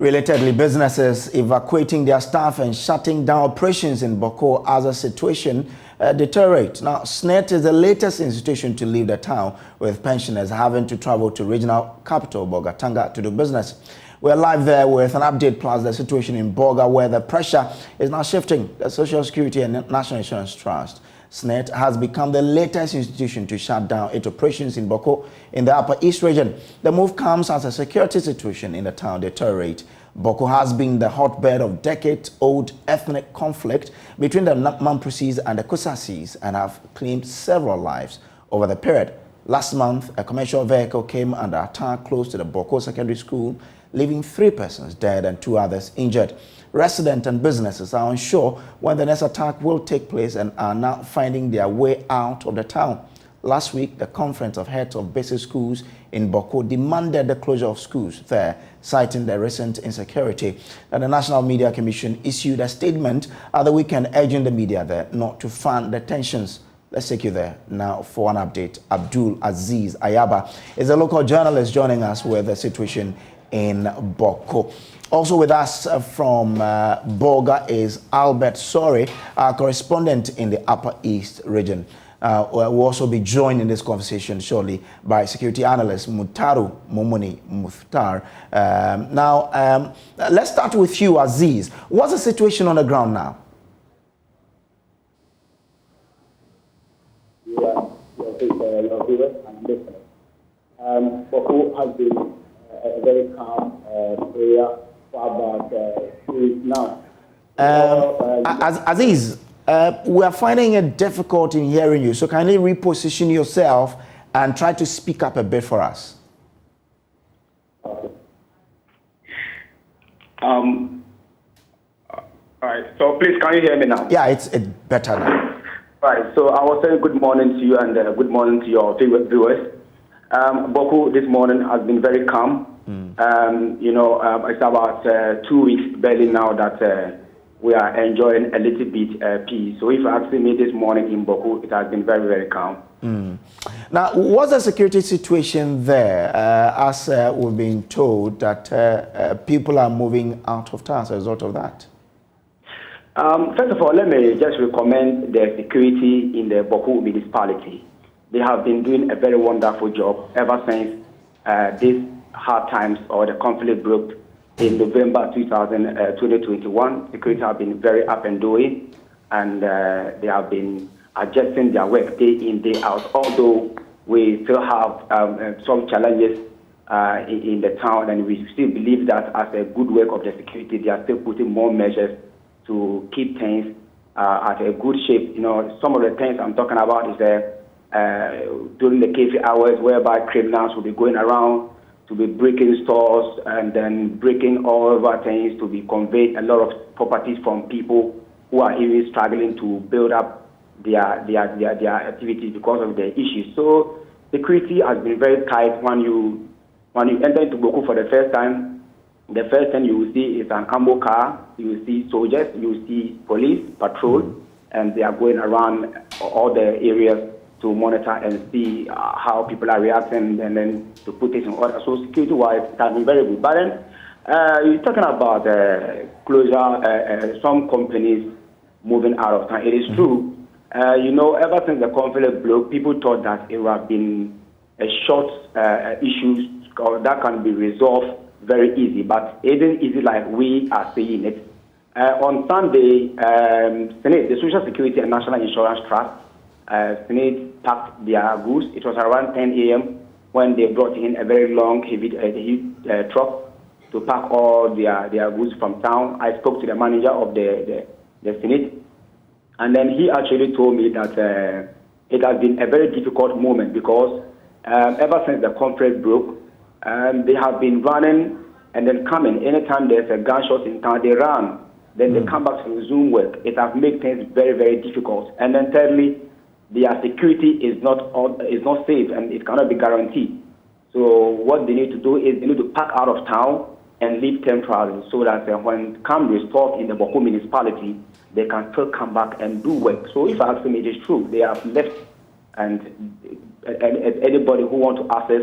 Relatedly, businesses evacuating their staff and shutting down operations in Bawku as the situation deteriorates. Now, SSNIT is the latest institution to leave the town, with pensioners having to travel to regional capital Bolgatanga to do business. We're live there with an update plus the situation in Bolga, where the pressure is now shifting. The Social Security and National Insurance Trust, SSNIT, has become the latest institution to shut down its operations in Bawku in the Upper East region. The move comes as the security situation in the town deteriorates. Bawku has been the hotbed of decades-old ethnic conflict between the Mamprisis and the Kusasis and have claimed several lives over the period. Last month, a commercial vehicle came under attack close to the Bawku Secondary School, leaving 3 persons dead and 2 others injured. Residents and businesses are unsure when the next attack will take place and are now finding their way out of the town. Last week, the Conference of Heads of Basic Schools in Bawku demanded the closure of schools there, citing the recent insecurity. And the National Media Commission issued a statement at the weekend urging the media there not to fan the tensions. Let's take you there now for an update. Abdul Aziz Ayaba is a local journalist joining us with the situation in Bawku. Also with us from Bolga is Albert Sori, our correspondent in the Upper East region. We'll also be joined in this conversation shortly by security analyst Mutaru Momoni Mukhtar. Let's start with you, Aziz. What's the situation on the ground now? Bawku has been a very calm area for about 2 weeks now. Aziz, we are finding it difficult in hearing you, so kindly reposition yourself and try to speak up a bit for us. Okay. All right, so please, can you hear me now? Yeah, it's better now. Right, so I was saying good morning to you and good morning to your viewers. Bawku this morning has been very calm. It's about 2 weeks barely now that we are enjoying a little bit peace. So if you ask me this morning in Bawku, it has been very, very calm. Now, what's the security situation there? As we've been told that people are moving out of town as a result of that. First of all, let me just recommend the security in the Bawku municipality. They have been doing a very wonderful job ever since this hard times or the conflict broke in November 2021. Security have been very up and doing, and they have been adjusting their work day in, day out. Although we still have some challenges in the town, and we still believe that as a good work of the security, they are still putting more measures to keep things at a good shape. You know, some of the things I'm talking about is during the cafe hours, whereby criminals will be going around to be breaking stores and then breaking all over things, to be conveyed a lot of properties from people who are even struggling to build up their activities because of the issues. So security has been very tight. When you enter into Bawku for the first time, the first thing you will see is an ammo car. You will see soldiers, you will see police patrol, and they are going around all the areas to monitor and see how people are reacting, and then to put things in order. So security-wise, it has been very good. But then you're talking about closure, some companies moving out of town. It is true. Ever since the conflict broke, people thought that it would have been a short issue that can be resolved very easy, but it isn't easy like we are seeing it. On Sunday, SSNIT, the Social Security and National Insurance Trust, SSNIT packed their goods. It was around 10 a.m. when they brought in a very long, heavy truck to pack all their goods from town. I spoke to the manager of the SSNIT, and then he actually told me that it has been a very difficult moment because ever since the conflict broke, they have been running and then coming. Anytime there's a gunshot in town, they run. Then they come back to resume work. It has made things very, very difficult. And then thirdly, their security is not safe and it cannot be guaranteed. So what they need to do is they need to pack out of town and leave temporarily so that when come restored in the Bawku municipality, they can still come back and do work. So if I ask them, it is true. They have left, and anybody who wants to access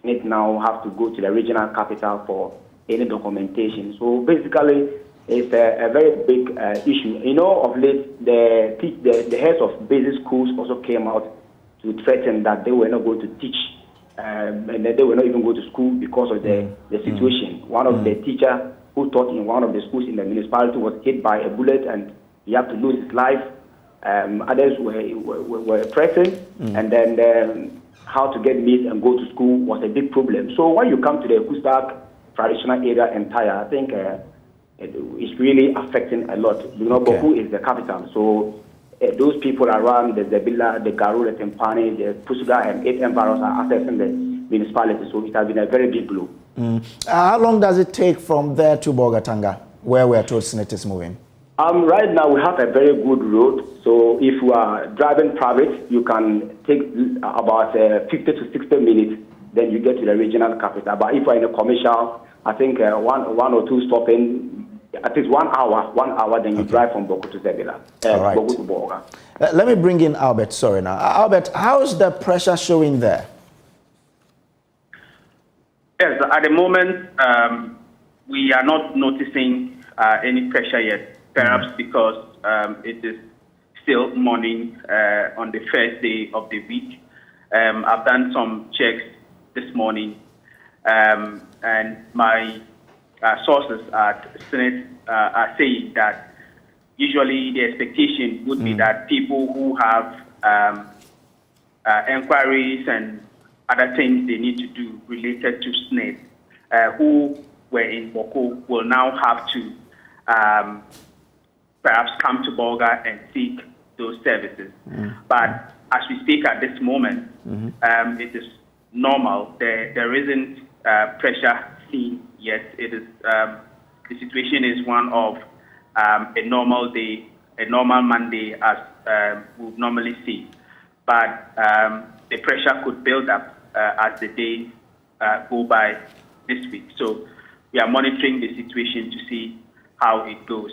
it now have to go to the regional capital for any documentation. So basically, it's a very big issue. You know, of late, the heads of basic schools also came out to threaten that they were not going to teach, and that they were not even going to school because of the situation. One of the teachers who taught in one of the schools in the municipality was hit by a bullet, and he had to lose his life. Others were threatened, and then how to get meat and go to school was a big problem. So when you come to the Kustak traditional area entire, I think it's really affecting a lot. You know, Bawku is the capital, so those people around the Zebila, the Garu, the Tempani, the Pusuga, and 8 environs are accessing the municipality. So it has been a very big blow. How long does it take from there to Bogatanga, where we are told SSNIT is moving? Right now we have a very good road. So if you are driving private, you can take about 50 to 60 minutes. Then you get to the regional capital. But if you are in a commercial, I think one or two stopping, at least 1 hour, then you drive from Bawku to Zebila, Bawku to Boga. Let me bring in Albert. Sorry now. Albert, how's the pressure showing there? Yes, at the moment, we are not noticing any pressure yet, perhaps because it is still morning on the first day of the week. I've done some checks this morning, and my sources at SSNIT are saying that usually the expectation would be that people who have inquiries and other things they need to do related to SSNIT, who were in Bawku, will now have to perhaps come to Bolga and seek those services. But as we speak at this moment, it is normal. There isn't pressure seen yet. It is the situation is one of a normal day, a normal Monday as we would normally see. But the pressure could build up as the days go by this week. So we are monitoring the situation to see how it goes.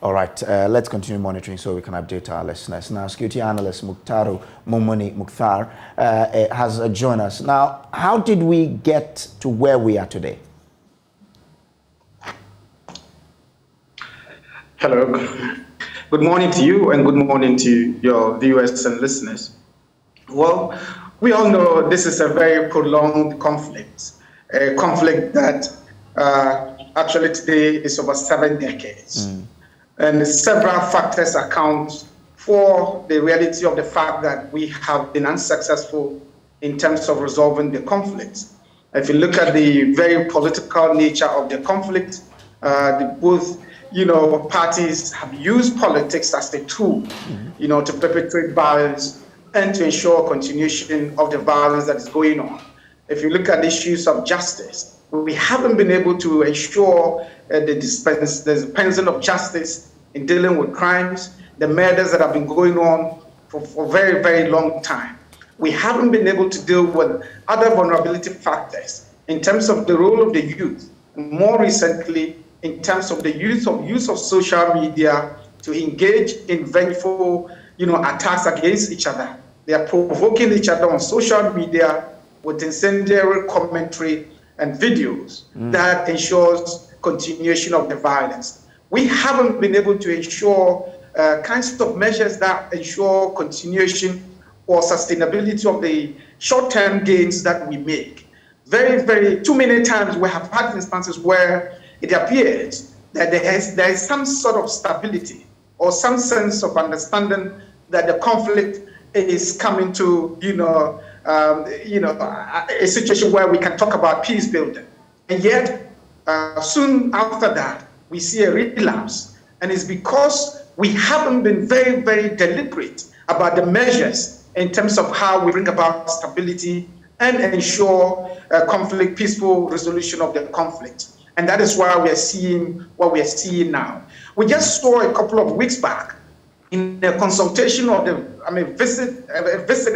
All right, let's continue monitoring so we can update our listeners. Now, security analyst Mukhtaru Mumuni Mukhtar has joined us. Now, how did we get to where we are today? Hello. Good morning to you and good morning to your viewers and listeners. Well, we all know this is a very prolonged conflict, a conflict that actually today is over 7 decades. And several factors account for the reality of the fact that we have been unsuccessful in terms of resolving the conflict. If you look at the very political nature of the conflict, both parties have used politics as the tool, to perpetrate violence and to ensure continuation of the violence that is going on. If you look at issues of justice, we haven't been able to ensure the dispensing of justice in dealing with crimes, the murders that have been going on for a very, very long time. We haven't been able to deal with other vulnerability factors in terms of the role of the youth, and more recently, in terms of the use of social media to engage in vengeful, attacks against each other. They are provoking each other on social media with incendiary commentary and videos that ensures continuation of the violence. We haven't been able to ensure kinds of measures that ensure continuation or sustainability of the short-term gains that we make. Very, very, too many times we have had instances where it appears that there is some sort of stability or some sense of understanding that the conflict is coming to, a situation where we can talk about peace building. And yet, soon after that, we see a relapse. And it's because we haven't been very, very deliberate about the measures in terms of how we bring about stability and ensure peaceful resolution of the conflict. And that is why we are seeing what we are seeing now. We just saw a couple of weeks back in a consultation of a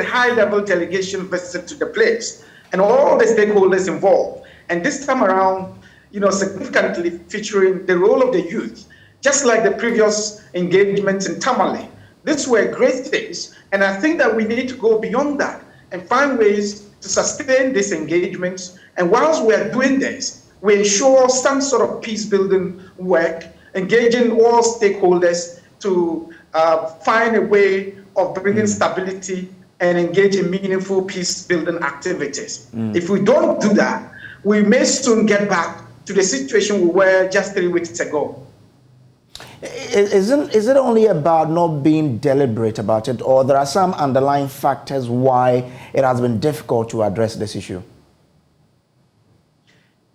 high-level delegation visit to the place, and all the stakeholders involved. And this time around, significantly featuring the role of the youth, just like the previous engagements in Tamale. These were great things, and I think that we need to go beyond that and find ways to sustain these engagements. And whilst we are doing this, we ensure some sort of peace building work, engaging all stakeholders to find a way of bringing stability and engage in meaningful peace building activities. If we don't do that, we may soon get back to the situation we were just 3 weeks ago. Is it only about not being deliberate about it, or there are some underlying factors why it has been difficult to address this issue?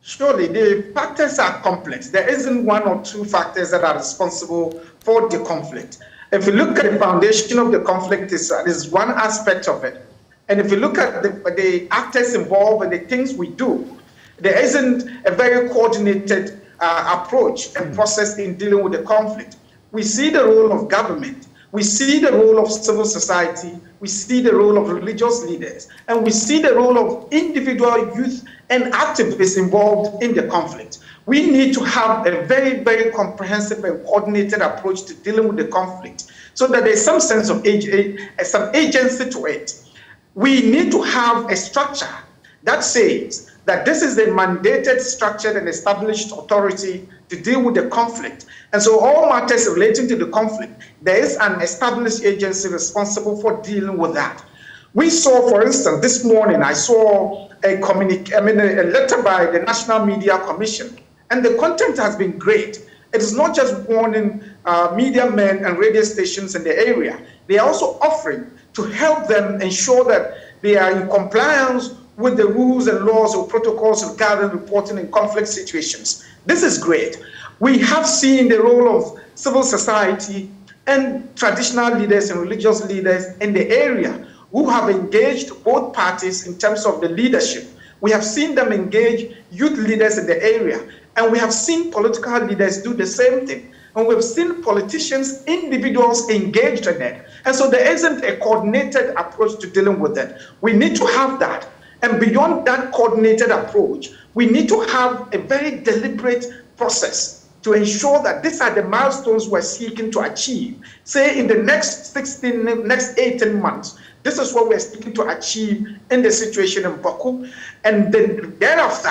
Surely, the factors are complex. There isn't one or two factors that are responsible for the conflict. If you look at the foundation of the conflict, is one aspect of it. And if you look at the actors involved and the things we do, there isn't a very coordinated approach and process in dealing with the conflict. We see the role of government, we see the role of civil society, we see the role of religious leaders, and we see the role of individual youth and activists involved in the conflict. We need to have a very, very comprehensive and coordinated approach to dealing with the conflict so that there's some sense of some agency to it. We need to have a structure that says that this is a mandated, structured, and established authority to deal with the conflict. And so all matters relating to the conflict, there is an established agency responsible for dealing with that. We saw, for instance, this morning, I saw a letter by the National Media Commission, and the content has been great. It is not just warning media men and radio stations in the area. They are also offering to help them ensure that they are in compliance with the rules and laws or protocols regarding reporting in conflict situations. This is great. We have seen the role of civil society and traditional leaders and religious leaders in the area who have engaged both parties in terms of the leadership. We have seen them engage youth leaders in the area, and we have seen political leaders do the same thing. And we've seen politicians, individuals engaged in it. And so there isn't a coordinated approach to dealing with it. We need to have that. And beyond that coordinated approach, we need to have a very deliberate process to ensure that these are the milestones we're seeking to achieve. Say in the next 18 months, this is what we're seeking to achieve in the situation in Bawku. And then thereafter,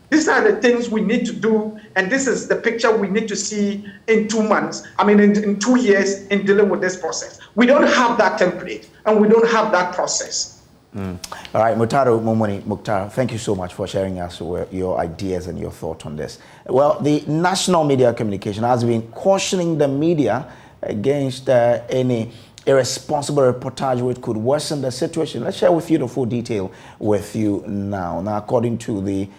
these are the things we need to do, and this is the picture we need to see in 2 months, in 2 years in dealing with this process. We don't have that template, and we don't have that process. All right, Mutaru Momoni Mukhtar, thank you so much for sharing us your ideas and your thoughts on this. Well, the National Media Communication has been cautioning the media against any irresponsible reportage which could worsen the situation. Let's share with you the full detail with you now. Now, according to the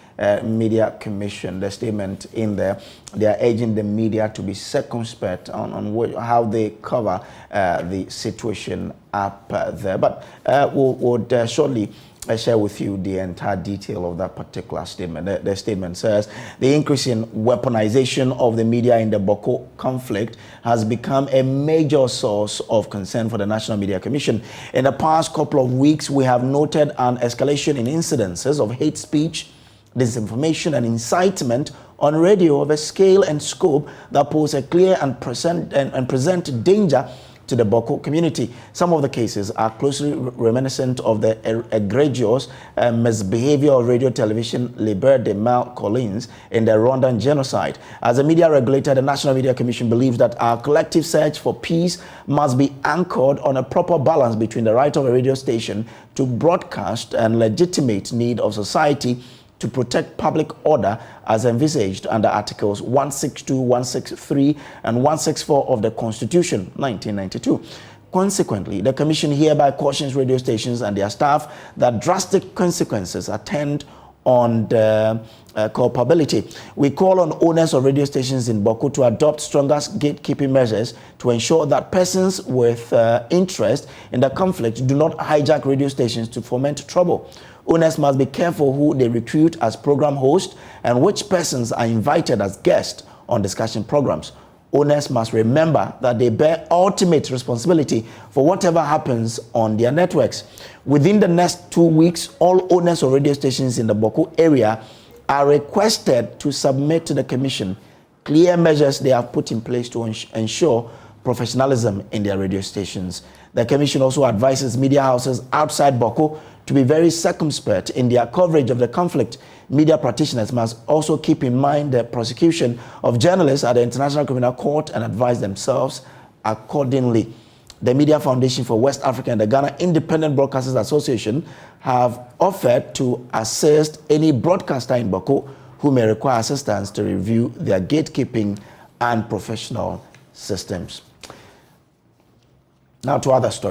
Media Commission, the statement in there, they are urging the media to be circumspect on how they cover the situation up there. But we'll shortly share with you the entire detail of that particular statement. The statement says the increase in weaponization of the media in the Bawku conflict has become a major source of concern for the National Media Commission. In the past couple of weeks, we have noted an escalation in incidences of hate speech, disinformation, and incitement on radio of a scale and scope that pose a clear and present danger to the Bawku community. Some of the cases are closely reminiscent of the egregious misbehavior of radio television Liber de Mal Collins in the Rwandan genocide. As a media regulator, the National Media Commission believes that our collective search for peace must be anchored on a proper balance between the right of a radio station to broadcast and legitimate need of society to protect public order as envisaged under Articles 162, 163, and 164 of the Constitution, 1992. Consequently, the Commission hereby cautions radio stations and their staff that drastic consequences attend on the culpability. We call on owners of radio stations in Bawku to adopt stronger gatekeeping measures to ensure that persons with interest in the conflict do not hijack radio stations to foment trouble. Owners must be careful who they recruit as program hosts and which persons are invited as guests on discussion programs. Owners must remember that they bear ultimate responsibility for whatever happens on their networks. Within the next 2 weeks, all owners of radio stations in the Bawku area are requested to submit to the Commission clear measures they have put in place to ensure professionalism in their radio stations. The commission also advises media houses outside Bawku to be very circumspect in their coverage of the conflict. Media practitioners must also keep in mind the prosecution of journalists at the International Criminal Court and advise themselves accordingly. The Media Foundation for West Africa and the Ghana Independent Broadcasters Association have offered to assist any broadcaster in Bawku who may require assistance to review their gatekeeping and professional systems. Now to other stories.